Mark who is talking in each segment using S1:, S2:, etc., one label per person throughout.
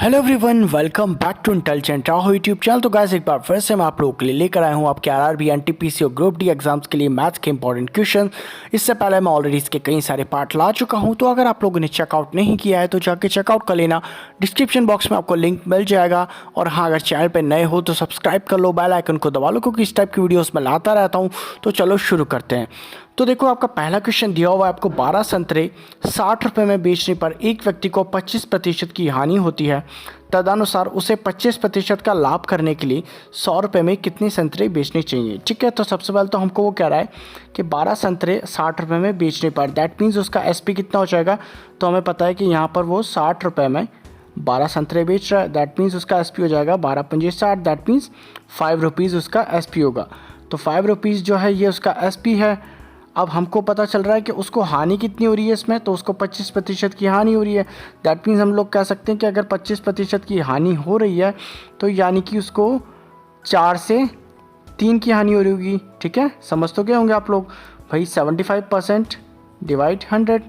S1: Hello everyone, welcome back to intelligent राहो YouTube channel. तो guys एक बार फिर से मैं आप लोगों के लिए लेकर आया हूँ आपके आरआरबी, एनटीपीसी और ग्रुप डी एग्जाम्स के लिए मैथ्स के इंपॉर्टेंट क्वेश्चन। इससे पहले मैं ऑलरेडी इसके कई सारे पार्ट ला चुका हूँ, तो अगर आप लोगों ने चेकआउट नहीं किया है तो जाके चेकआउट कर लेना। डिस्क्रिप्शन बॉक्स में आपको लिंक मिल जाएगा। और हाँ, अगर चैनल पर नए हो तो सब्सक्राइब कर लो, बेल आइकन को दबा लो, क्योंकि इस टाइप की वीडियोज़ मैं लाता रहता हूँ। तो चलो शुरू करते हैं। तो देखो, आपका पहला क्वेश्चन दिया हुआ है आपको 12 संतरे 60 रुपये में बेचने पर एक व्यक्ति को 25% की हानि होती है। तदनुसार उसे 25% का लाभ करने के लिए 100 रुपये में कितने संतरे बेचने चाहिए। ठीक है, तो सबसे पहले तो हमको वो कह रहा है कि 12 संतरे 60 रुपये में बेचने पर, दैट मीन्स उसका एसपी कितना हो जाएगा। तो हमें पता है कि यहाँ पर वो 60 रुपये में 12 संतरे बेच रहा है, दैट मीन्स उसका एसपी हो जाएगा 12 पंजे 60, दैट मीन्स 5 रुपीज़ उसका एसपी होगा। तो 5 रुपीज़ जो है ये उसका एसपी है। अब हमको पता चल रहा है कि उसको हानि कितनी हो रही है इसमें, तो उसको 25% की हानि हो रही है। दैट मीन्स हम लोग कह सकते हैं कि अगर 25% की हानि हो रही है तो यानी कि उसको 4 से 3 की हानि हो रही होगी। ठीक है, समझ तो गए होंगे आप लोग भाई। 75% डिवाइड 100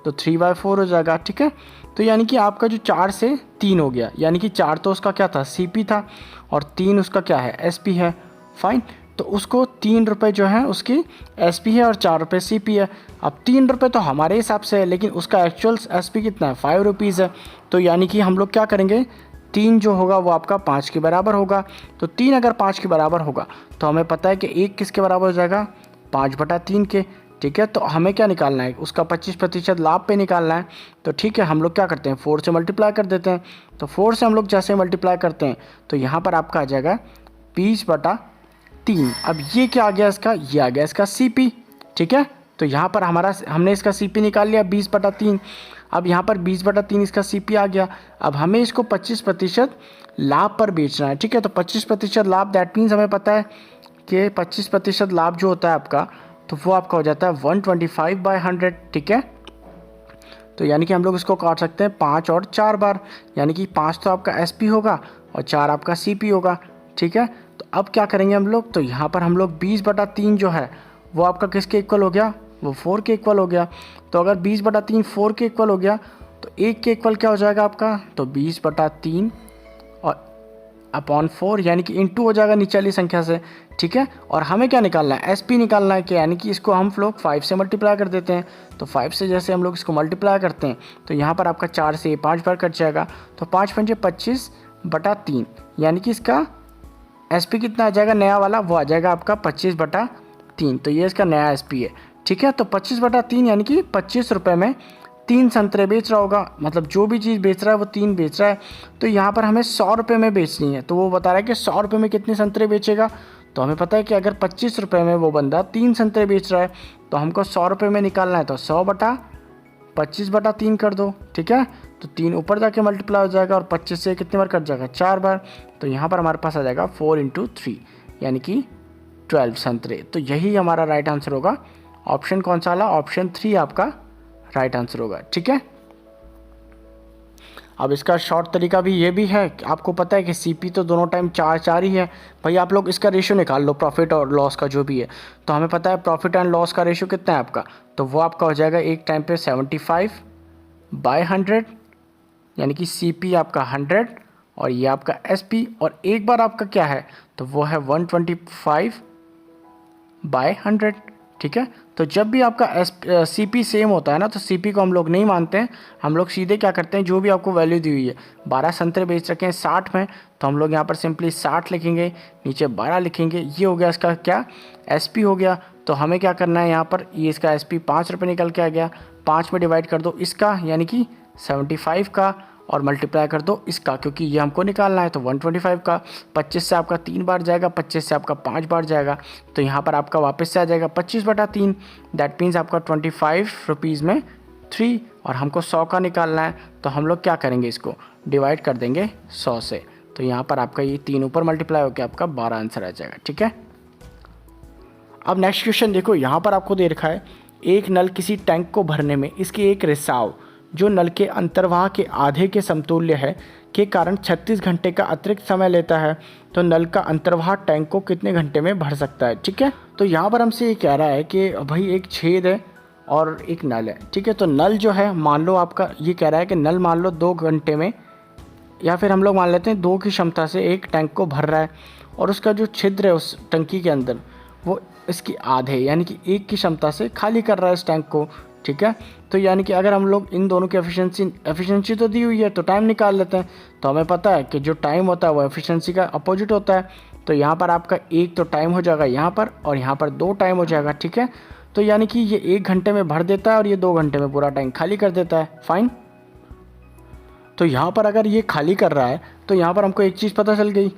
S1: तो 3/4 हो जाएगा। ठीक है, तो यानी कि आपका जो 4 से 3 हो गया, यानी कि 4 तो उसका क्या था, सीपी था, और 3 उसका क्या है, एसपी है। फाइन, तो उसको 3 रुपये जो है उसकी एसपी है और 4 रुपये सीपी है। अब 3 रुपये तो हमारे हिसाब से है, लेकिन उसका एक्चुअल एसपी कितना है, 5 रुपीज़ है। तो यानी कि हम लोग क्या करेंगे, 3 जो होगा वो आपका 5 के बराबर होगा। तो 3 अगर 5 के बराबर होगा तो हमें पता है कि 1 किसके बराबर हो जाएगा, 5/3 के। ठीक है, तो हमें क्या निकालना है, उसका 25% लाभ पे निकालना है। तो ठीक है, हम लोग क्या करते हैं, 4 से मल्टीप्लाई कर देते हैं। तो 4 से हम लोग जैसे मल्टीप्लाई करते हैं तो यहाँ पर आपका आ जाएगा 20/3। अब ये क्या आ गया इसका, ये आ गया इसका सीपी। ठीक है, तो यहाँ पर हमने इसका सीपी निकाल लिया 20/3। अब यहाँ पर 20/3 इसका सीपी आ गया। अब हमें इसको 25% लाभ पर बेचना है। ठीक है, तो 25% लाभ, दैट मीन्स हमें पता है कि 25% लाभ जो होता है आपका, तो वो आपका हो जाता है 125/100। ठीक है, तो यानी कि हम लोग इसको काट सकते हैं 5 और 4 बार, यानी कि 5 तो आपका एसपी होगा और 4 आपका सीपी होगा। ठीक है, तो अब क्या करेंगे हम लोग, तो यहाँ पर हम लोग 20/3 जो है वो आपका किसके इक्वल हो गया, वो 4 के इक्वल हो गया। तो अगर 20/3 4 के इक्वल हो गया तो 1 के इक्वल क्या हो जाएगा आपका, तो 20/3 और अपॉन 4, यानी कि इंटू हो जाएगा नीचे वाली संख्या से। ठीक है, और हमें क्या निकालना है, एसपी निकालना है, कि यानी कि इसको हम लोग 5 से मल्टीप्लाई कर देते हैं। तो 5 से जैसे हम लोग इसको मल्टीप्लाई करते हैं तो यहाँ पर आपका 4 से 5 बार कट जाएगा। तो 5 पंजे 25/3, यानी कि इसका एसपी कितना आ जाएगा नया वाला, वो आ जाएगा आपका 25/3। तो ये इसका नया एसपी है। ठीक है, तो 25/3 यानी कि 25 रुपये में 3 संतरे बेच रहा होगा, मतलब जो भी चीज़ बेच रहा है वो 3 बेच रहा है। तो यहाँ पर हमें 100 रुपये में बेचनी है, तो वो बता रहा है कि 100 रुपये में कितने संतरे बेचेगा। तो हमें पता है कि अगर 25 रुपये में वो बंदा 3 संतरे बेच रहा है तो हमको 100 रुपये में निकालना है, तो 100/25/3 कर दो। ठीक है, तो 3 ऊपर जाके मल्टीप्लाई हो जाएगा और 25 से कितनी बार कट जाएगा, 4 बार। तो यहाँ पर हमारे पास आ जाएगा 4 × 3, यानी कि 12 संतरे। तो यही हमारा राइट आंसर होगा। ऑप्शन कौन सा वाला, ऑप्शन 3 आपका राइट आंसर होगा। ठीक है, अब इसका शॉर्ट तरीका भी ये भी है, आपको पता है कि सीपी तो दोनों टाइम 4 ही है भाई। आप लोग इसका रेशियो निकाल लो, प्रॉफिट और लॉस का जो भी है। तो हमें पता है प्रॉफिट एंड लॉस का रेशियो कितना है आपका, तो वो आपका हो जाएगा एक टाइम पे 75/100, यानी कि सीपी आपका 100 और ये आपका एसपी, और एक बार आपका क्या है, तो वो है 125/100। ठीक है, तो जब भी आपका सीपी सेम होता है ना, तो सीपी को हम लोग नहीं मानते हैं। हम लोग सीधे क्या करते हैं, जो भी आपको वैल्यू दी हुई है, 12 संतरे बेच रखे हैं 60 में, तो हम लोग यहाँ पर सिंपली 60 लिखेंगे, नीचे 12 लिखेंगे। ये हो गया इसका क्या, एसपी हो गया। तो हमें क्या करना है, यहाँ पर ये इसका एसपी 5 रुपये निकल के आ गया। 5 में डिवाइड कर दो इसका, यानी कि 75 का, और मल्टीप्लाई कर दो इसका, क्योंकि ये हमको निकालना है। तो 125 का 25 से आपका 3 बार जाएगा, 25 से आपका 5 बार जाएगा। तो यहाँ पर आपका वापस से आ जाएगा 25/3, दैट मीन्स आपका 25 रुपीज़ में 3, और हमको 100 का निकालना है। तो हम लोग क्या करेंगे, इसको डिवाइड कर देंगे 100 से। तो यहाँ पर आपका ये 3 ऊपर मल्टीप्लाई होकर आपका 12 आंसर आ जाएगा। ठीक है, अब नेक्स्ट क्वेश्चन देखो, यहाँ पर आपको दे रखा है एक नल किसी टैंक को भरने में इसकी एक रिसाव जो नल के अंतर्वाह के आधे के समतुल्य है के कारण 36 घंटे का अतिरिक्त समय लेता है, तो नल का अंतर्वाह टैंक को कितने घंटे में भर सकता है। ठीक है, तो यहाँ पर हमसे ये कह रहा है कि भाई एक छेद है और एक नल है। ठीक है, तो नल जो है मान लो आपका, ये कह रहा है कि नल मान लो 2 घंटे में या फिर हम लोग मान लेते हैं 2 की क्षमता से एक टैंक को भर रहा है और उसका जो छिद्र है उस टंकी के अंदर वो इसकी आधे यानी कि 1 की क्षमता से खाली कर रहा है इस टैंक को, ठीक है। तो यानी कि अगर हम लोग इन दोनों की एफिशिएंसी तो दी हुई है तो टाइम निकाल लेते हैं। तो हमें पता है कि जो टाइम होता है वो एफिशिएंसी का अपोजिट होता है। तो यहाँ पर आपका 1 तो टाइम हो जाएगा यहाँ पर और यहाँ पर 2 टाइम हो जाएगा, ठीक है। तो यानी कि ये 1 घंटे में भर देता है और ये 2 घंटे में पूरा टैंक खाली कर देता है, फाइन। तो यहाँ पर अगर ये खाली कर रहा है तो यहाँ पर हमको एक चीज़ पता चल गई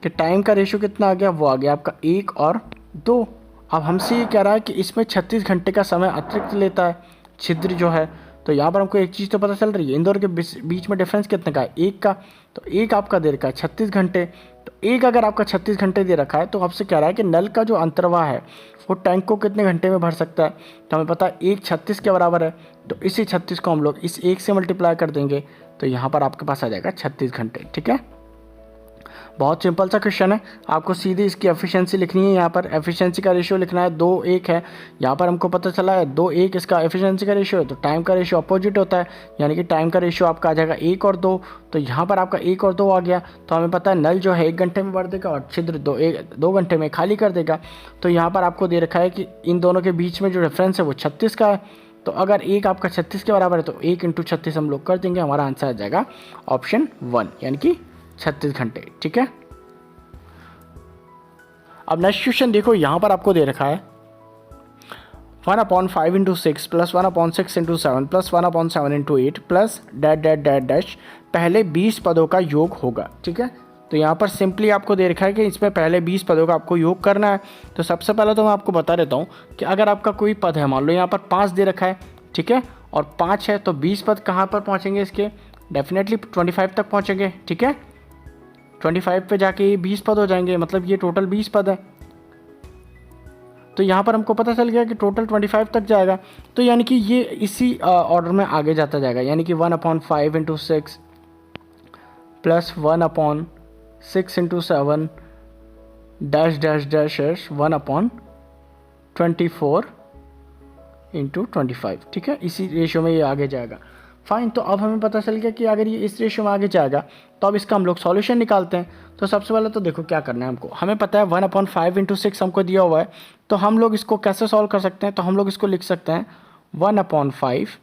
S1: कि टाइम का रेशियो कितना आ गया, वो आ गया आपका 1 और 2। अब हमसे ये कह रहा है कि इसमें 36 घंटे का समय अतिरिक्त लेता है छिद्र जो है। तो यहाँ पर हमको एक चीज़ तो पता चल रही है, इन दोनों के बीच में डिफरेंस कितने का है, 1 का। तो 1 आपका दे रखा है 36 घंटे। तो 1 अगर आपका 36 घंटे दे रखा है तो आपसे कह रहा है कि नल का जो अंतर्वाह है वो टैंक को कितने घंटे में भर सकता है। तो हमें पता है 1 36 के बराबर है। तो इसी 36 को हम लोग इस 1 से मल्टीप्लाई कर देंगे तो यहाँ पर आपके पास आ जाएगा 36 घंटे, ठीक है। बहुत सिंपल सा क्वेश्चन है, आपको सीधी इसकी एफिशिएंसी लिखनी है। यहाँ पर एफिशिएंसी का रेशियो लिखना है 2 1 है। यहाँ पर हमको पता चला है 2 1 इसका एफिशिएंसी का रेशियो है। तो टाइम का रेशियो अपोजिट होता है, यानी कि टाइम का रेशियो आपका आ जाएगा 1 और 2। तो यहाँ पर आपका 1 और 2 आ गया। तो हमें पता है नल जो है 1 घंटे में भर देगा और छिद्र 2 घंटे में खाली कर देगा। तो यहाँ पर आपको दे रखा है कि इन दोनों के बीच में जो रेफरेंस है वो 36 का है। तो अगर 1 आपका 36 के बराबर है तो 1 × 36 हम लोग कर देंगे, हमारा आंसर आ जाएगा ऑप्शन 1 यानी कि 36 घंटे, ठीक है। अब नेक्स्ट क्वेश्चन देखो, यहाँ पर आपको दे रखा है 1/5 × 6 plus 1/6 × 7 plus 1/7 × 8 plus dash dash dash dash पहले 20 पदों का योग होगा, ठीक है। तो यहाँ पर सिंपली आपको दे रखा है कि इसमें पहले 20 पदों का आपको योग करना है। तो सबसे पहले तो मैं आपको बता देता हूँ कि अगर आपका कोई पद है, मान लो यहाँ पर 5 दे रखा है, ठीक है, और 5 है तो 20 पद कहाँ पर पहुँचेंगे इसके, डेफिनेटली 25 तक पहुँचेंगे, ठीक है। 25 पे जाके ये 20 पद हो जाएंगे, मतलब ये टोटल 20 पद है। तो यहाँ पर हमको पता चल गया कि टोटल 25 तक जाएगा। तो यानी कि ये इसी ऑर्डर में आगे जाता जाएगा, यानी कि 1/5 × 6 प्लस 1/6 × 7 डैश डैश डैश 1/24 × 25, ठीक है। इसी रेशियो में ये आगे जाएगा, फाइन। तो अब हमें पता चल गया कि अगर ये इस रेशियो में आगे जाएगा तो अब इसका हम लोग सॉल्यूशन निकालते हैं। तो सबसे पहले तो देखो क्या करना है हमको, हमें पता है 1/5 × 6 हमको दिया हुआ है। तो हम लोग इसको कैसे सॉल्व कर सकते हैं, तो हम लोग इसको लिख सकते हैं 1/5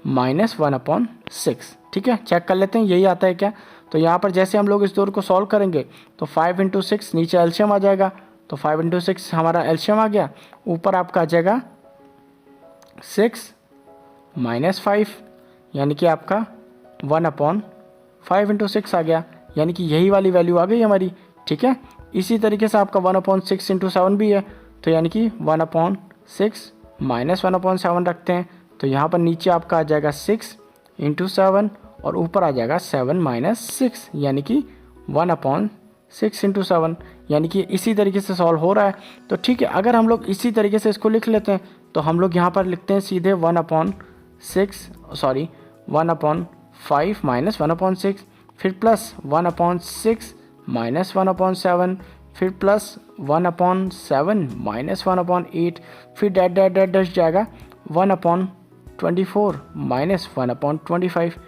S1: - 1/6, ठीक है। चेक कर लेते हैं यही आता है क्या। तो यहाँ पर जैसे हम लोग इस दौर को सॉल्व करेंगे तो 5 × 6 नीचे एलसीएम आ जाएगा। तो 5 × 6 हमारा एलसीएम आ गया, ऊपर आपका आ जाएगा 6 - 5 यानी कि आपका 1/5 × 6 आ गया, यानी कि यही वाली वैल्यू आ गई हमारी, ठीक है। इसी तरीके से आपका 1/6 × 7 भी है, तो यानी कि 1/6 - 1/7 रखते हैं। तो यहाँ पर नीचे आपका आ जाएगा 6 × 7 और ऊपर आ जाएगा 7 - 6 यानी कि 1/6 × 7, यानी कि इसी तरीके से सॉल्व हो रहा है। तो ठीक है, अगर हम लोग इसी तरीके से इसको लिख लेते हैं तो हम लोग यहाँ पर लिखते हैं सीधे 1/5 - 1/6 फिर प्लस 1/6 - 1/7 फिर प्लस 1/7 - 1/8 फिर डैश डैश डैश डैश जाएगा 1/24 - 1/25,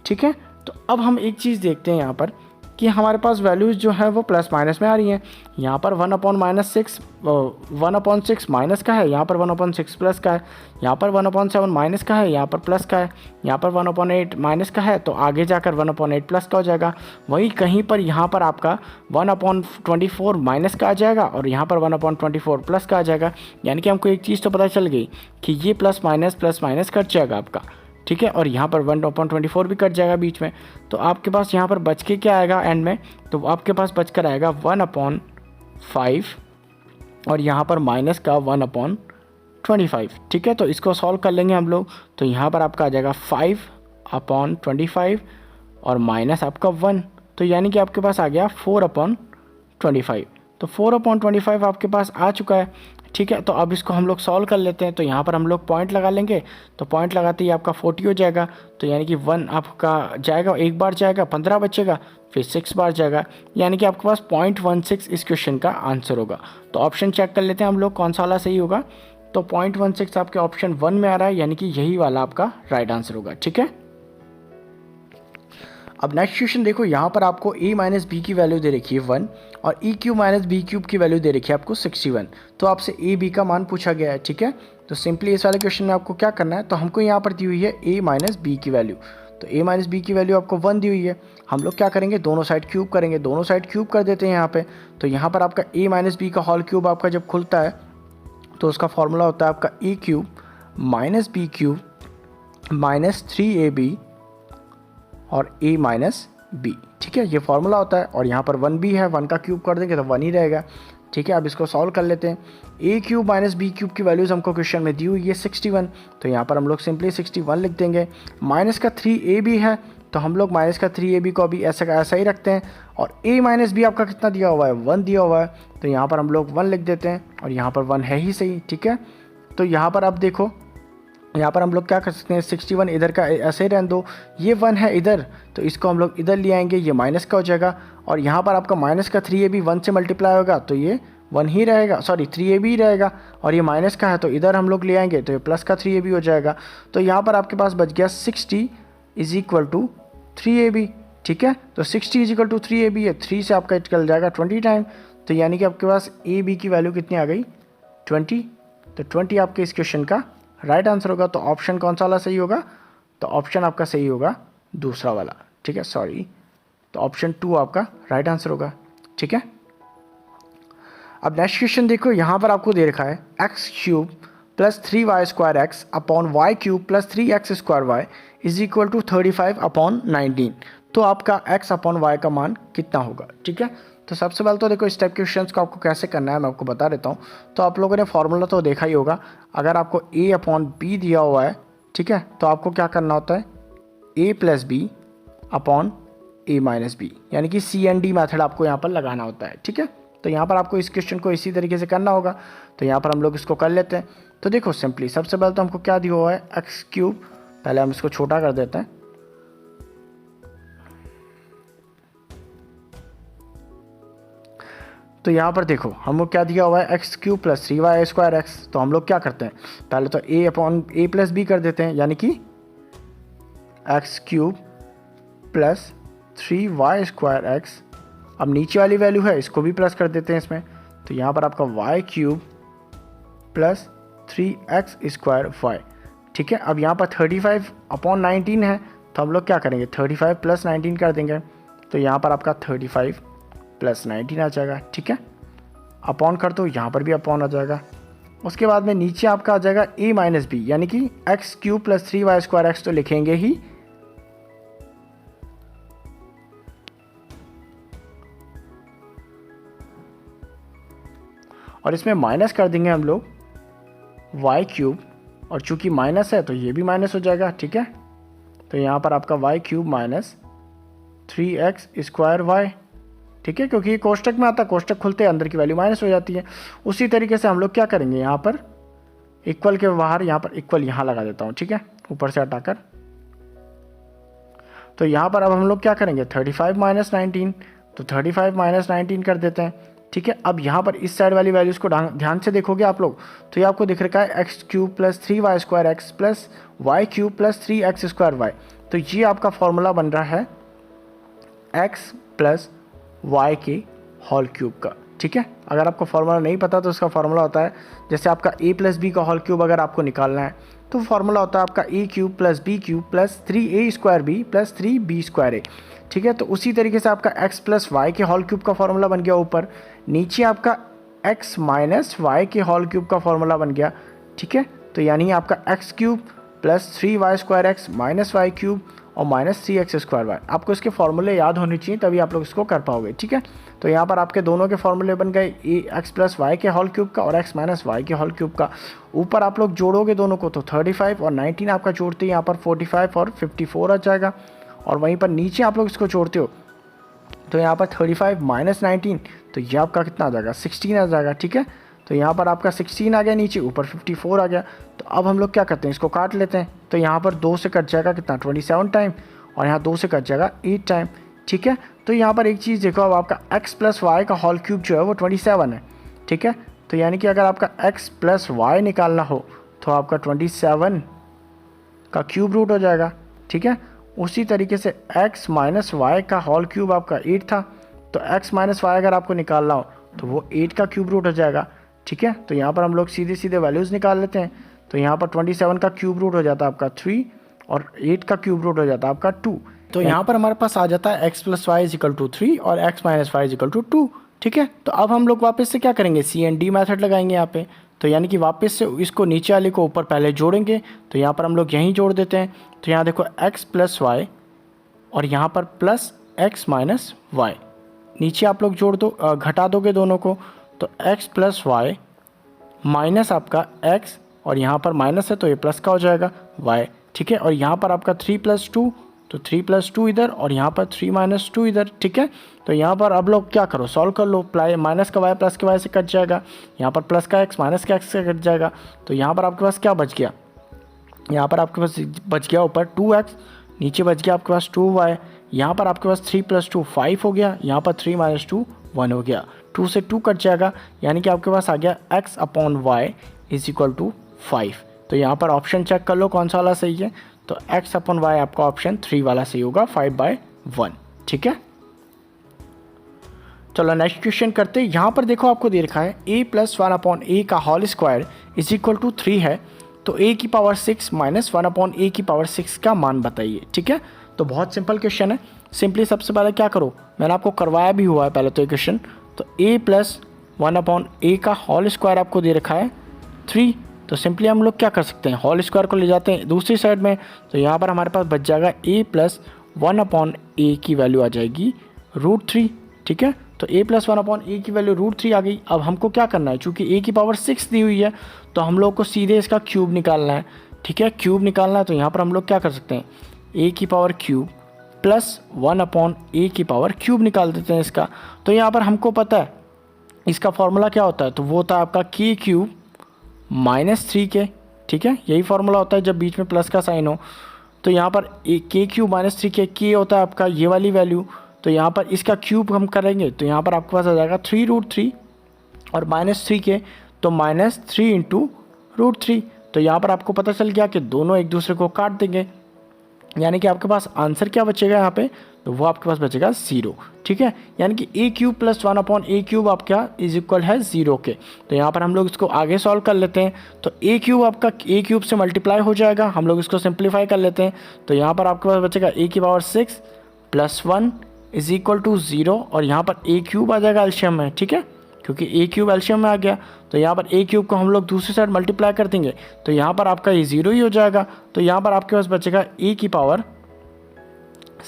S1: ठीक है। तो अब हम एक चीज़ देखते हैं यहाँ पर कि हमारे पास वैल्यूज़ जो है वो प्लस माइनस में आ रही हैं। यहाँ पर 1/6 माइनस का है, यहाँ पर 1/6 प्लस का है, यहाँ पर 1/7 माइनस का है, यहाँ पर प्लस का है, यहाँ पर 1/8 माइनस का है, तो आगे जाकर 1/8 प्लस का हो जाएगा। वहीं कहीं पर यहाँ पर आपका 1/24 माइनस का आ जाएगा और यहाँ पर 1/24 प्लस का आ जाएगा। यानी कि हमको एक चीज़ तो पता चल गई कि ये प्लस माइनस कट जाएगा आपका, ठीक है, और यहाँ पर 1/24 भी कट जाएगा बीच में। तो आपके पास यहाँ पर बच के क्या आएगा एंड में, तो आपके पास बच कर आएगा 1/5 और यहाँ पर माइनस का 1/25, ठीक है। तो इसको सॉल्व कर लेंगे हम लोग। तो यहाँ पर आपका आ जाएगा 5/25 और माइनस आपका 1, तो यानी कि आपके पास आ गया 4/25। तो 4/25 आपके पास आ चुका है, ठीक है। तो अब इसको हम लोग सॉल्व कर लेते हैं। तो यहाँ पर हम लोग पॉइंट लगा लेंगे, तो पॉइंट लगाते ही आपका 40 हो जाएगा। तो यानी कि 1 आपका जाएगा, एक बार जाएगा 15 बचेगा, फिर 6 बार जाएगा, यानी कि आपके पास 0.16 इस क्वेश्चन का आंसर होगा। तो ऑप्शन चेक कर लेते हैं हम लोग कौन सा वाला सही होगा। तो 0.16 आपके ऑप्शन 1 में आ रहा है, यानी कि यही वाला आपका राइट आंसर होगा, ठीक है। अब नेक्स्ट क्वेश्चन देखो, यहाँ पर आपको a माइनस बी की वैल्यू दे रखी है 1 और e cube minus b cube की वैल्यू दे रखी है आपको 61। तो आपसे a b का मान पूछा गया है, ठीक है। तो सिंपली इस वाले क्वेश्चन में आपको क्या करना है, तो हमको यहाँ पर दी हुई है a माइनस बी की वैल्यू, तो a माइनस बी की वैल्यू आपको 1 दी हुई है। हम लोग क्या करेंगे, दोनों साइड क्यूब करेंगे, दोनों साइड क्यूब कर देते हैं यहाँ पे। तो यहाँ पर आपका a माइनस बी का होल क्यूब आपका जब खुलता है तो उसका फॉर्मूला होता है आपका a cube minus b cube minus 3ab और a माइनस बी, ठीक है, ये फॉर्मूला होता है। और यहाँ पर 1 भी है, 1 का क्यूब कर देंगे तो 1 ही रहेगा, ठीक है। अब इसको सॉल्व कर लेते हैं। a cube minus b cube की वैल्यूज़ हमको क्वेश्चन में दी हुई है 61, तो यहाँ पर हम लोग सिंपली 61 लिख देंगे। माइनस का 3ab है तो हम लोग माइनस का 3ab को अभी ऐसा का ऐसा ही रखते हैं। और a माइनस बी आपका कितना दिया हुआ है, 1 दिया हुआ है, तो यहाँ पर हम लोग 1 लिख देते हैं और यहाँ पर 1 है ही सही, ठीक है। तो यहाँ पर आप देखो, यहाँ पर हम लोग क्या कर सकते हैं, 61 इधर का ऐसे ही रहने दो, ये 1 है इधर तो इसको हम लोग इधर ले आएंगे, ये माइनस का हो जाएगा। और यहाँ पर आपका माइनस का 3ab 1 से मल्टीप्लाई होगा तो ये 1 ही रहेगा, सॉरी 3ab ही रहेगा। और ये माइनस का है तो इधर हम लोग ले आएंगे तो ये प्लस का 3ab हो जाएगा। तो यहाँ पर आपके पास बच गया 60 इज इक्वल टू 3ab, ठीक है। तो 60 इज इक्वल टू 3ab है, 3 से आपका निकल जाएगा 20 टाइम, तो यानी कि आपके पास a b की वैल्यू कितनी आ गई, 20। तो 20 आपके इस क्वेश्चन का राइट आंसर होगा। तो ऑप्शन कौन सा वाला सही होगा, तो ऑप्शन आपका सही होगा दूसरा वाला, ठीक है, सॉरी, तो ऑप्शन 2 आपका राइट आंसर होगा, ठीक है। अब नेक्स्ट क्वेश्चन देखो, यहाँ पर आपको दे रखा है x cube plus 3y square x upon y cube plus 3x square y is equal to 35 upon 19। तो आपका x अपॉन वाई का मान कितना होगा, ठीक है। तो सबसे पहले तो देखो इस टाइप के क्वेश्चंस को आपको कैसे करना है मैं आपको बता देता हूँ। तो आप लोगों ने फॉर्मूला तो देखा ही होगा, अगर आपको a अपॉन बी दिया हुआ है, ठीक है, तो आपको क्या करना होता है, a plus b upon a minus b, यानी कि CND मेथड आपको यहाँ पर लगाना होता है, ठीक है। तो यहाँ पर आपको इस क्वेश्चन को इसी तरीके से करना होगा। तो यहाँ पर हम लोग इसको कर लेते हैं। तो देखो सिंपली सबसे पहले तो हमको क्या दिया हुआ है, एक्स क्यूब, पहले हम इसको छोटा कर देते हैं। तो यहाँ पर देखो हम लोग क्या दिया हुआ है, x cube plus 3y square x. तो हम लोग क्या करते हैं, पहले तो a upon a plus b कर देते हैं, यानी कि x cube plus 3y square x. अब नीचे वाली वैल्यू है इसको भी प्लस कर देते हैं इसमें, तो यहाँ पर आपका y cube plus 3x square y, ठीक है। अब यहाँ पर 35 अपॉन 19 है तो हम लोग क्या करेंगे, 35 प्लस 19 कर देंगे, तो यहाँ पर आपका 35 प्लस 19 आ जाएगा, ठीक है। अपॉन कर दो, यहाँ पर भी अपॉन आ जाएगा। उसके बाद में नीचे आपका आ जाएगा a माइनस बी, यानी कि x cube plus 3y square x तो लिखेंगे ही, और इसमें माइनस कर देंगे हम लोग y क्यूब, और चूंकि माइनस है तो ये भी माइनस हो जाएगा, ठीक है। तो यहाँ पर आपका y cube minus 3x square y, ठीक है, क्योंकि ये कोष्टक में आता है, कोष्टक खुलते अंदर की वैल्यू माइनस हो जाती है। उसी तरीके से हम लोग क्या करेंगे, यहाँ पर इक्वल के बाहर यहाँ पर इक्वल यहाँ लगा देता हूँ, ठीक है, ऊपर से हटाकर। तो यहाँ पर अब हम लोग क्या करेंगे, 35 माइनस 19, तो 35 माइनस 19 कर देते हैं, ठीक है। अब यहाँ पर इस साइड वाली वैल्यूज़ को ध्यान से देखोगे आप लोग, तो ये आपको दिख रखा है x cube plus 3y square x plus y cube plus 3x square y. तो ये आपका फॉर्मूला बन रहा है x प्लस वाई के होल क्यूब का, ठीक है। अगर आपको फार्मूला नहीं पता तो उसका फार्मूला होता है, जैसे आपका a प्लस बी का होल क्यूब अगर आपको निकालना है तो फार्मूला होता है आपका a cube plus b cube plus 3a square b plus 3b square a, ठीक है। तो उसी तरीके से आपका x प्लस वाई के होल क्यूब का फार्मूला बन गया ऊपर, नीचे आपका x माइनस वाई के होल क्यूब का फार्मूला बन गया, ठीक है। तो यानी आपका x cube plus 3y square x minus y cube और माइनस 3x स्क्वायर वाई। आपको इसके फॉर्मूले याद होने चाहिए तभी आप लोग इसको कर पाओगे, ठीक है। तो यहाँ पर आपके दोनों के फॉर्मूले बन गए, एक्स प्लस वाई के होल क्यूब का और x माइनस वाई के होल क्यूब का। ऊपर आप लोग जोड़ोगे दोनों को तो 35 और 19 आपका जोड़ते हैं यहाँ पर 45 और 54 आ जाएगा, और वहीं पर नीचे आप लोग इसको जोड़ते हो तो यहाँ पर 35 माइनस 19, तो ये आपका कितना आ जाएगा, 16 आ जाएगा, ठीक है। तो यहाँ पर आपका 16 आ गया नीचे, ऊपर 54 आ गया। तो अब हम लोग क्या करते हैं, इसको काट लेते हैं। तो यहाँ पर 2 से कट जाएगा कितना, 27 टाइम, और यहाँ 2 से कट जाएगा 8 टाइम, ठीक है। तो यहाँ पर एक चीज़ देखो, अब आपका x प्लस वाई का होल क्यूब जो है वो 27 है, ठीक है। तो यानी कि अगर आपका x प्लस वाई निकालना हो तो आपका 27 का क्यूब रूट हो जाएगा, ठीक है। उसी तरीके से x माइनस वाई का होल क्यूब आपका 8 था, तो x माइनस वाई अगर आपको निकालना हो तो वो 8 का क्यूब रूट हो जाएगा। ठीक है, तो यहाँ पर हम लोग सीधे सीधे वैल्यूज़ निकाल लेते हैं। तो यहाँ पर 27 का क्यूब रूट हो जाता है आपका 3 और 8 का क्यूब रूट हो जाता है आपका 2। तो यहाँ पर हमारे पास आ जाता है x plus y is equal to 3 और x minus y is equal to 2। ठीक है, तो अब हम लोग वापस से क्या करेंगे, सी एंड डी मैथड लगाएंगे यहाँ पे। तो यानी कि वापस से इसको नीचे वाले को ऊपर पहले जोड़ेंगे, तो यहाँ पर हम लोग यहीं जोड़ देते हैं। तो यहाँ देखो x प्लस वाई और यहाँ पर प्लस x माइनस वाई, नीचे आप लोग जोड़ दो, घटा दोगे दोनों को, तो x प्लस वाई माइनस आपका x और यहाँ पर माइनस है तो ये प्लस का हो जाएगा y। ठीक है, और यहाँ पर आपका 3 प्लस 2, तो 3 प्लस 2 इधर और यहाँ पर 3 माइनस 2 इधर। ठीक है, तो यहाँ पर अब लोग क्या करो, सॉल्व कर लो, माइनस का y प्लस के y से कट जाएगा, यहाँ पर प्लस का x माइनस का x से कट जाएगा। तो यहाँ पर आपके पास क्या बच गया, यहाँ पर आपके पास बच गया ऊपर 2x, नीचे बच गया आपके पास 2y, यहाँ पर आपके पास 3 प्लस 2 5 हो गया, यहाँ पर 3 माइनस 2 1 हो गया, 2 से 2 कट जाएगा, यानी कि आपके पास आ गया x upon y is equal to 5। तो यहाँ पर ऑप्शन चेक कर लो कौन सा वाला सही है, तो x अपॉन वाई आपका ऑप्शन 3 वाला सही होगा, 5/1। ठीक है, चलो नेक्स्ट क्वेश्चन करते हैं। यहाँ पर देखो आपको दे रखा है a प्लस 1 अपॉन ए का whole square is equal to 3 है, तो a की पावर 6 माइनस 1 अपॉन ए की पावर 6 का मान बताइए। ठीक है, तो बहुत सिंपल क्वेश्चन है। सिंपली सबसे पहले क्या करो, मैंने आपको करवाया भी हुआ है पहले तो ये क्वेश्चन, तो a प्लस 1 अपॉन ए का होल स्क्वायर आपको दे रखा है 3, तो सिंपली हम लोग क्या कर सकते हैं, होल स्क्वायर को ले जाते हैं दूसरी साइड में, तो यहाँ पर हमारे पास बच जाएगा a प्लस 1 अपॉन ए की वैल्यू आ जाएगी √3। ठीक है, तो a प्लस 1 अपॉन ए की वैल्यू √3 आ गई। अब हमको क्या करना है, चूँकि a की पावर 6 दी हुई है तो हम लोग को सीधे इसका क्यूब निकालना है। ठीक है, क्यूब निकालना है, तो यहाँ पर हम लोग क्या कर सकते हैं, a की पावर क्यूब प्लस 1 अपॉन ए की पावर क्यूब निकाल देते हैं इसका। तो यहाँ पर हमको पता है इसका फॉर्मूला क्या होता है, तो वो होता है आपका k क्यूब माइनस 3k। ठीक है, यही फॉर्मूला होता है जब बीच में प्लस का साइन हो। तो यहाँ पर k cube minus 3k, k होता है आपका ये वाली वैल्यू, तो यहाँ पर इसका क्यूब हम करेंगे तो यहाँ पर आपके पास आ जाएगा 3√3 और माइनस 3k, तो माइनस 3 इंटू √3। तो यहाँ पर आपको पता चल गया कि दोनों एक दूसरे को काट देंगे, यानी कि आपके पास आंसर क्या बचेगा यहाँ पे, तो वो आपके पास बचेगा 0। ठीक है, यानी कि a cube plus 1 upon A cube आपका इज इक्वल है 0 के। तो यहाँ पर हम लोग इसको आगे सॉल्व कर लेते हैं, तो a क्यूब आपका a क्यूब से मल्टीप्लाई हो जाएगा, हम लोग इसको सिंप्लीफाई कर लेते हैं। तो यहाँ पर आपके पास बचेगा a की power 6 plus 1 is equal to 0 और यहाँ पर a क्यूब आ जाएगा एल्शियम में। ठीक है, क्योंकि a क्यूब एल्शियम में आ गया, तो यहाँ पर a क्यूब को हम लोग दूसरी साइड मल्टीप्लाई कर देंगे, तो यहाँ पर आपका ये 0 ही हो जाएगा। तो यहाँ पर आपके पास बचेगा a की power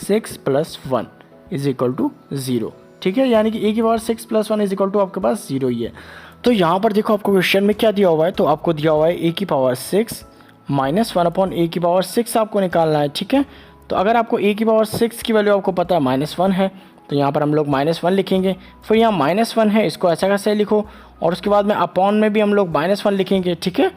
S1: 6 plus 1 is equal to 0। ठीक है, यानी कि a की power 6 plus 1 is equal to आपके पास 0 ही है। तो यहाँ पर देखो आपको क्वेश्चन में क्या दिया हुआ है, तो आपको दिया हुआ है a की पावर 6 माइनस 1 अपॉन ए की पावर 6 आपको निकालना है। ठीक है, तो अगर आपको a की पावर 6 की वैल्यू आपको पता है -1 है, तो यहाँ पर हम लोग -1 लिखेंगे, फिर यहाँ -1 है इसको ऐसा कैसे लिखो, और उसके बाद में अपॉन में भी हम लोग -1 लिखेंगे। ठीक है,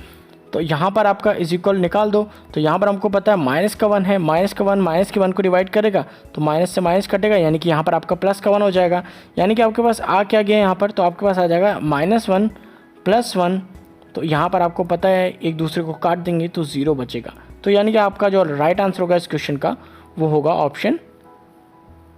S1: तो यहाँ पर आपका इज इक्वल निकाल दो, तो यहाँ पर हमको पता है माइनस का 1 है, माइनस का 1 माइनस के 1 को डिवाइड करेगा तो माइनस से माइनस कटेगा, यानी कि यहाँ पर आपका प्लस का 1 हो जाएगा। यानी कि आपके पास आ क्या गया यहाँ पर, तो आपके पास आ जाएगा -1 प्लस 1, तो यहाँ पर आपको पता है एक दूसरे को काट देंगे तो 0 बचेगा। तो यानी कि आपका जो राइट आंसर होगा इस क्वेश्चन का वो होगा ऑप्शन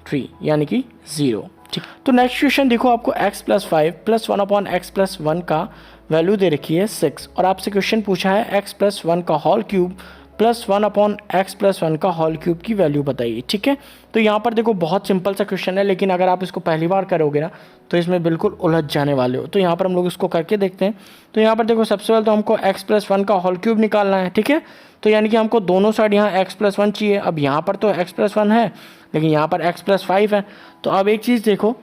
S1: 3, यानी कि 0। ठीक, तो नेक्स्ट क्वेश्चन देखो, आपको x plus 5 plus 1 upon x plus 1 का वैल्यू दे रखी है 6 और आपसे क्वेश्चन पूछा है x प्लस 1 का whole cube plus 1 upon x plus 1 का होल क्यूब की वैल्यू बताइए। ठीक है, तो यहाँ पर देखो बहुत सिंपल सा क्वेश्चन है, लेकिन अगर आप इसको पहली बार करोगे ना तो इसमें बिल्कुल उलझ जाने वाले हो। तो यहाँ पर हम लोग इसको करके देखते हैं। तो यहाँ पर देखो सबसे पहले तो हमको x प्लस 1 का होल क्यूब निकालना है। ठीक है, तो यानी कि हमको दोनों साइड यहाँ x प्लस 1 चाहिए। अब यहाँ पर तो x प्लस 1 है, लेकिन यहाँ पर x प्लस 5 है। तो अब एक चीज़ देखो,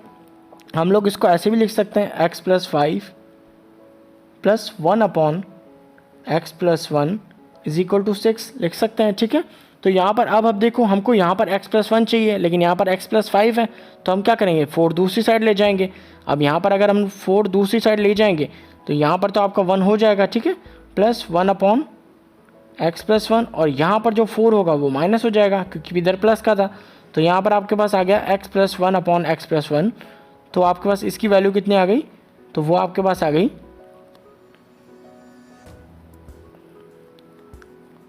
S1: हम लोग इसको ऐसे भी लिख सकते हैं x plus 5 plus 1 upon x plus 1 is equal to 6 लिख सकते हैं। ठीक है, तो यहाँ पर अब देखो हमको यहाँ पर x प्लस 1 चाहिए, लेकिन यहाँ पर x प्लस 5 है, तो हम क्या करेंगे 4 दूसरी साइड ले जाएंगे। अब यहाँ पर अगर हम 4 दूसरी साइड ले जाएंगे तो यहाँ पर तो आपका 1 हो जाएगा। ठीक है, प्लस 1 अपॉन एक्स प्लस 1, और यहाँ पर जो 4 होगा वो माइनस हो जाएगा क्योंकि इधर प्लस का था। तो यहाँ पर आपके पास आ गया x plus 1 upon x plus 1, तो आपके पास इसकी वैल्यू कितनी आ गई, तो वो आपके पास आ गई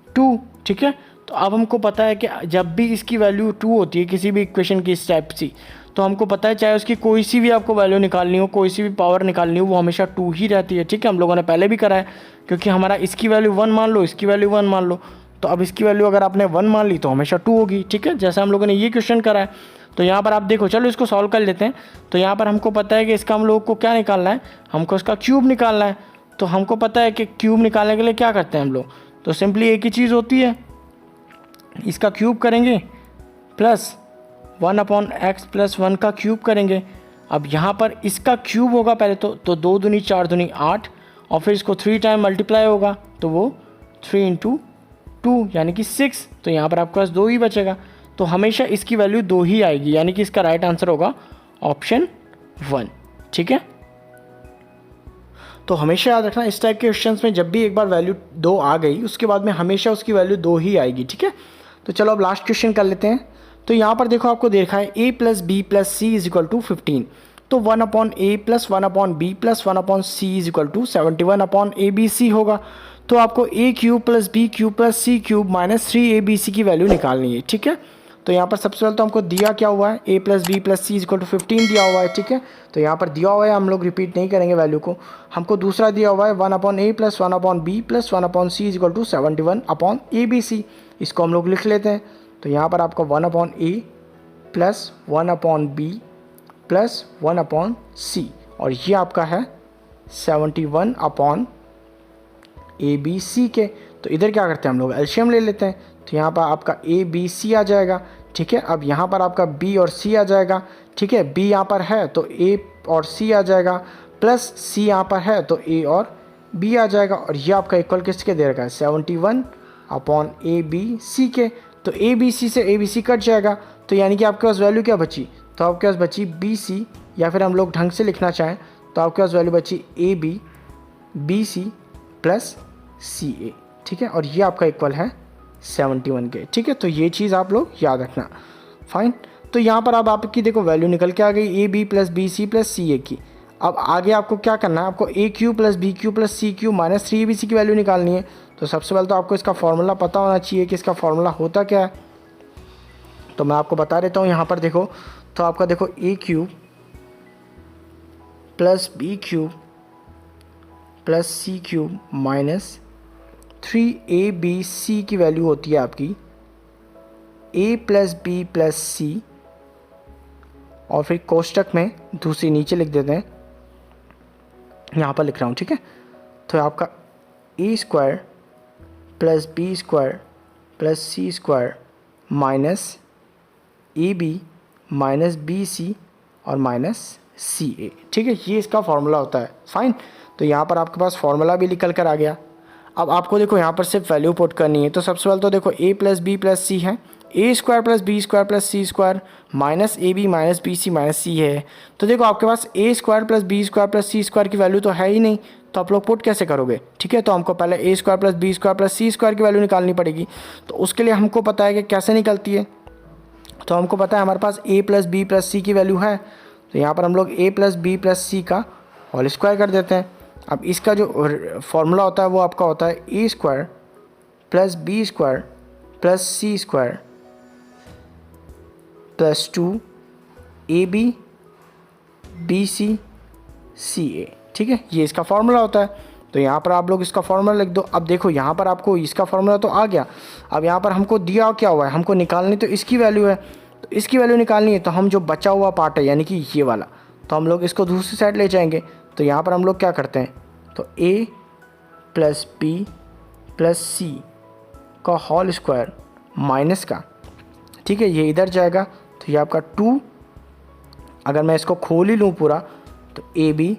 S1: 2। ठीक है, तो तो अब हमको पता है कि जब भी इसकी वैल्यू 2 होती है किसी भी इक्वेशन की इस टाइप सी, तो हमको पता है चाहे उसकी कोई सी भी आपको वैल्यू निकालनी हो, कोई सी भी पावर निकालनी हो, वो हमेशा 2 ही रहती है। ठीक है, हम लोगों ने पहले भी करा है, क्योंकि हमारा इसकी वैल्यू 1 मान लो, इसकी वैल्यू 1 मान लो, तो अब इसकी वैल्यू अगर आपने 1 मान ली तो हमेशा 2 होगी। ठीक है, जैसे हम लोगों ने ये क्वेश्चन करा है। तो यहाँ पर आप देखो, चलो इसको सॉल्व कर लेते हैं। तो यहाँ पर हमको पता है कि इसका हम लोग को क्या निकालना है, हमको इसका क्यूब निकालना है। तो हमको पता है कि क्यूब निकालने के लिए क्या करते हैं हम लोग, तो सिंपली एक ही चीज़ होती है, इसका क्यूब करेंगे प्लस 1/x प्लस 1 का क्यूब करेंगे। अब यहाँ पर इसका क्यूब होगा पहले तो 2 दूनी 4 दूनी 8, और फिर इसको 3 टाइम मल्टीप्लाई होगा तो वो 3 × 2 यानी कि 6। तो यहाँ पर आपके पास 2 ही बचेगा, तो हमेशा इसकी वैल्यू 2 ही आएगी, यानी कि इसका राइट आंसर होगा ऑप्शन 1। ठीक है, तो हमेशा याद रखना इस टाइप के क्वेश्चंस में जब भी एक बार वैल्यू 2 आ गई उसके बाद में हमेशा उसकी वैल्यू 2 ही आएगी। ठीक है, तो चलो अब लास्ट क्वेश्चन कर लेते हैं। तो यहाँ पर देखो आपको देखा है a + b + c = 15, तो 1/a + 1/b + 1/c = 71/abc होगा। तो आपको a³ + b³ + c³ - 3abc की वैल्यू निकालनी है। ठीक है, तो यहाँ पर सबसे पहले तो हमको दिया क्या हुआ है, a + b + c = 15 दिया हुआ है। ठीक है, तो यहाँ पर दिया हुआ है, हम लोग रिपीट नहीं करेंगे वैल्यू को। हमको दूसरा दिया हुआ है 1/a + 1/b + 1/c = 71/abc, इसको हम लोग लिख लेते हैं। तो यहाँ पर आपका 1/a + 1/b + 1/c, और ये आपका है 71/abc के। तो इधर क्या करते हैं हम लोग, एलसीएम ले लेते हैं। तो यहाँ पर आपका a b c आ जाएगा। ठीक है, अब यहाँ पर आपका b और c आ जाएगा। ठीक है, b यहाँ पर है तो a और c आ जाएगा, प्लस c यहाँ पर है तो a और b आ जाएगा, और ये आपका इक्वल किसके दे रखा है, 71/abc के। तो abc से abc कट जाएगा, तो यानी कि आपके पास वैल्यू क्या बची, तो आपके पास बची bc, या फिर हम लोग ढंग से लिखना चाहें तो आपके पास वैल्यू बची ab bc + ca। ठीक है, और ये आपका इक्वल है 71 के। ठीक है, तो ये चीज़ आप लोग याद रखना। फाइन, तो यहाँ पर अब आपकी देखो वैल्यू निकल के आ गई ab + bc + ca की। अब आगे आपको क्या करना है, आपको a³ + b³ + c³ - 3abc की वैल्यू निकालनी है। तो सबसे पहले तो आपको इसका फॉर्मूला पता होना चाहिए कि इसका फॉर्मूला होता क्या है। तो मैं आपको बता देता हूँ, यहाँ पर देखो, तो आपका देखो a³ + b³ + c³ - 3abc की वैल्यू होती है आपकी a + b + c, और फिर कोष्टक में दूसरी नीचे लिख देते हैं, यहाँ पर लिख रहा हूँ। ठीक है, तो आपका a² + b² + c² - ab - bc और -ca। ठीक है, ये इसका फॉर्मूला होता है। फाइन, तो यहाँ पर आपके पास फॉर्मूला भी निकल कर आ गया। अब आपको देखो यहाँ पर सिर्फ वैल्यू पुट करनी है। तो सबसे पहले तो देखो a + b + c है, a² + b² + c² - ab - bc - c है। तो देखो आपके पास a² + b² + c² की वैल्यू तो है ही नहीं, तो आप लोग पुट कैसे करोगे। ठीक है, तो हमको पहले a² + b² + c² की वैल्यू निकालनी पड़ेगी। तो उसके लिए हमको पता है कि कैसे निकलती है। तो हमको पता है हमारे पास a + b + c की वैल्यू है, तो यहाँ पर हम लोग a + b + c का होल स्क्वायर कर देते हैं। अब इसका जो फॉर्मूला होता है वो आपका होता है a² + b² + c² + 2ab bc ca। ठीक है, ये इसका फॉर्मूला होता है। तो यहाँ पर आप लोग इसका फॉर्मूला लिख दो। अब देखो यहाँ पर आपको इसका फॉर्मूला तो आ गया। अब यहाँ पर हमको दिया क्या हुआ है, हमको निकालनी तो इसकी वैल्यू है, तो इसकी वैल्यू निकालनी है। तो हम जो बचा हुआ पार्ट है यानी कि ये वाला, तो हम लोग इसको दूसरी साइड ले जाएंगे। तो यहाँ पर हम लोग क्या करते हैं, तो a + b + c का होल स्क्वायर माइनस का, ठीक है, ये इधर जाएगा। तो ये आपका 2, अगर मैं इसको खोल ही लूँ पूरा, तो ab -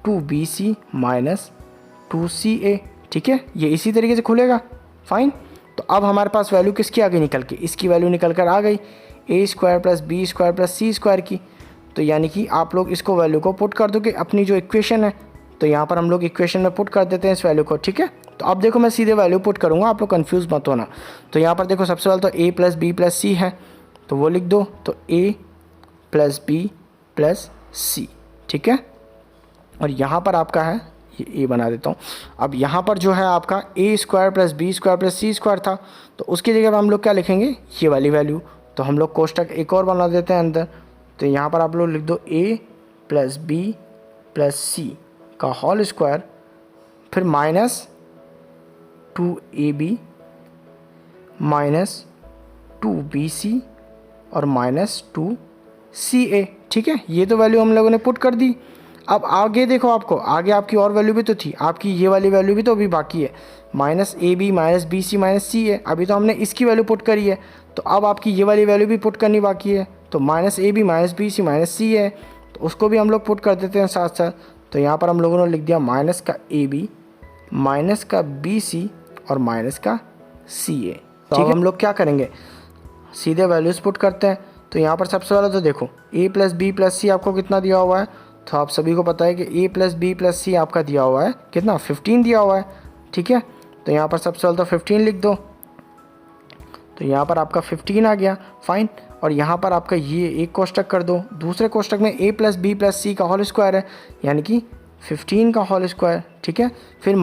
S1: 2bc - 2ca। ठीक है, ये इसी तरीके से खुलेगा। फाइन, तो अब हमारे पास वैल्यू किसकी आ गई निकल के, इसकी वैल्यू निकल कर आ गई a² + b² + c² की। तो यानी कि आप लोग इसको वैल्यू को पुट कर दोगे अपनी जो इक्वेशन है। तो यहाँ पर हम लोग इक्वेशन में पुट कर देते हैं इस वैल्यू को। ठीक है, तो अब देखो मैं सीधे वैल्यू पुट करूँगा, आप लोग कंफ्यूज मत होना। तो यहाँ पर देखो सबसे पहले तो a + b + c है, तो वो लिख दो। तो a + b + c, ठीक है, और यहाँ पर आपका है ये ए बना देता हूँ। अब यहाँ पर जो है आपका a square plus b square plus c square था, तो उसकी जगह पर हम लोग क्या लिखेंगे, ये वाली वैल्यू। तो हम लोग कोष्टक एक और बना देते हैं अंदर। तो यहाँ पर आप लोग लिख दो ए प्लस बी प्लस सी का होल स्क्वायर, फिर माइनस 2ab माइनस 2bc और माइनस 2ca। ठीक है, ये तो वैल्यू हम लोगों ने पुट कर दी। अब आगे देखो, आपको आगे आपकी और वैल्यू भी तो थी, आपकी ये वाली वैल्यू भी तो अभी बाकी है, minus a b minus b c minus c है। अभी तो हमने इसकी वैल्यू पुट करी है, तो अब आपकी ये वाली वैल्यू भी पुट करनी बाकी है। तो minus a b minus b c minus c है, तो उसको भी हम लोग पुट कर देते हैं साथ साथ। तो यहाँ पर हम लोगों ने लिख दिया माइनस का ए बी माइनस का बी सी और माइनस का सी ए। तो अब हम लोग क्या करेंगे, सीधे वैल्यूज़ पुट करते हैं। तो यहाँ पर सबसे पहले तो देखो a प्लस बी प्लस सी आपको कितना दिया हुआ है, तो आप सभी को पता है कि a प्लस बी प्लस सी आपका दिया हुआ है कितना, 15 दिया हुआ है। ठीक है, तो यहाँ पर सबसे पहले तो 15 लिख दो। तो यहाँ पर आपका 15 आ गया, फाइन। और यहाँ पर आपका ये एक कोष्टक कर दो, दूसरे कोष्टक में a प्लस बी प्लस सी का होल स्क्वायर है, यानी कि 15 का होल स्क्वायर। ठीक है, फिर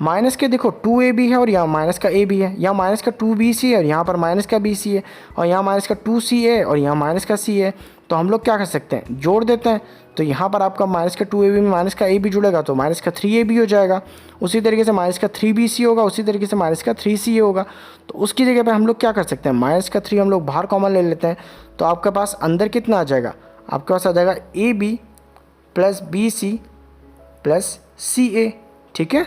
S1: माइनस के देखो 2ab है और यहाँ माइनस का a भी है, यहाँ माइनस का 2bc है और यहाँ पर माइनस का bc है, और यहाँ माइनस का 2ca और यहाँ माइनस का c है। तो हम लोग क्या कर सकते हैं, जोड़ देते हैं। तो यहाँ पर आपका माइनस का 2ab में माइनस का a भी जुड़ेगा तो माइनस का 3ab हो जाएगा। उसी तरीके से माइनस का 3bc होगा, उसी तरीके से माइनस का 3ca होगा। तो उसकी जगह पर हम लोग क्या कर सकते हैं, माइनस का 3 हम लोग बाहर कॉमन ले लेते हैं। तो आपके पास अंदर कितना आ जाएगा, आपके पास आ जाएगा ab plus bc plus ca। ठीक है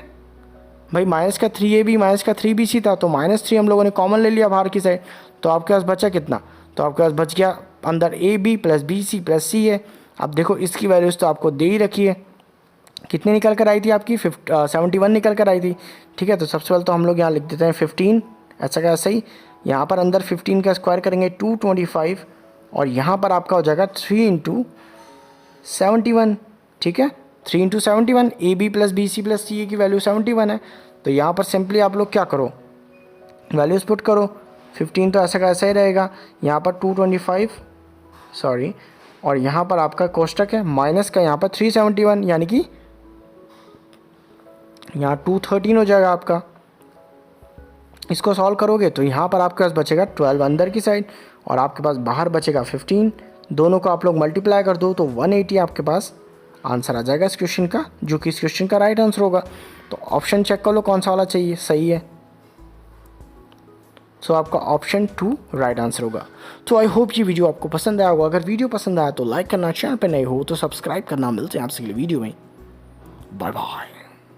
S1: भाई, माइनस का 3ab माइनस का 3bc था, तो माइनस 3 हम लोगों ने कॉमन ले लिया बाहर की साइड। तो आपके पास बचा कितना, तो आपके पास बच गया अंदर ab plus bc plus c है। अब देखो इसकी वैल्यूज़ तो आपको दे ही रखी है, कितनी निकल कर आई थी आपकी 71 निकल कर आई थी। ठीक है, तो सबसे पहले तो हम लोग यहाँ लिख देते हैं 15, ऐसा क्या सही। यहाँ पर अंदर 15 का स्क्वायर करेंगे 225, और यहाँ पर आपका हो जाएगा 3 इंटू 71। ठीक है, 3 into 71, a b plus b c plus c a की वैल्यू 71 है। तो यहाँ पर सिंपली आप लोग क्या करो, वैल्यूज़ पुट करो। 15 तो ऐसा का ऐसा ही रहेगा, यहाँ पर 225 सॉरी, और यहाँ पर आपका कोष्टक है माइनस का यहाँ पर 371, यानी कि यहाँ 213 हो जाएगा आपका। इसको सॉल्व करोगे तो यहाँ पर आपके पास बचेगा 12 अंदर की साइड, और आपके पास बाहर बचेगा 15। दोनों को आप लोग मल्टीप्लाई कर दो तो 180 आपके पास आंसर आ जाएगा इस क्वेश्चन का, जो कि इस क्वेश्चन का राइट आंसर होगा। तो ऑप्शन चेक कर लो कौन सा वाला चाहिए, सही है। सो आपका ऑप्शन 2 राइट आंसर होगा। तो आई होप ये वीडियो आपको पसंद आया होगा। अगर वीडियो पसंद आया तो लाइक करना, चैनल पर नए हो तो सब्सक्राइब करना। मिलते हैं आपसे अगले वीडियो में, बाय बाय।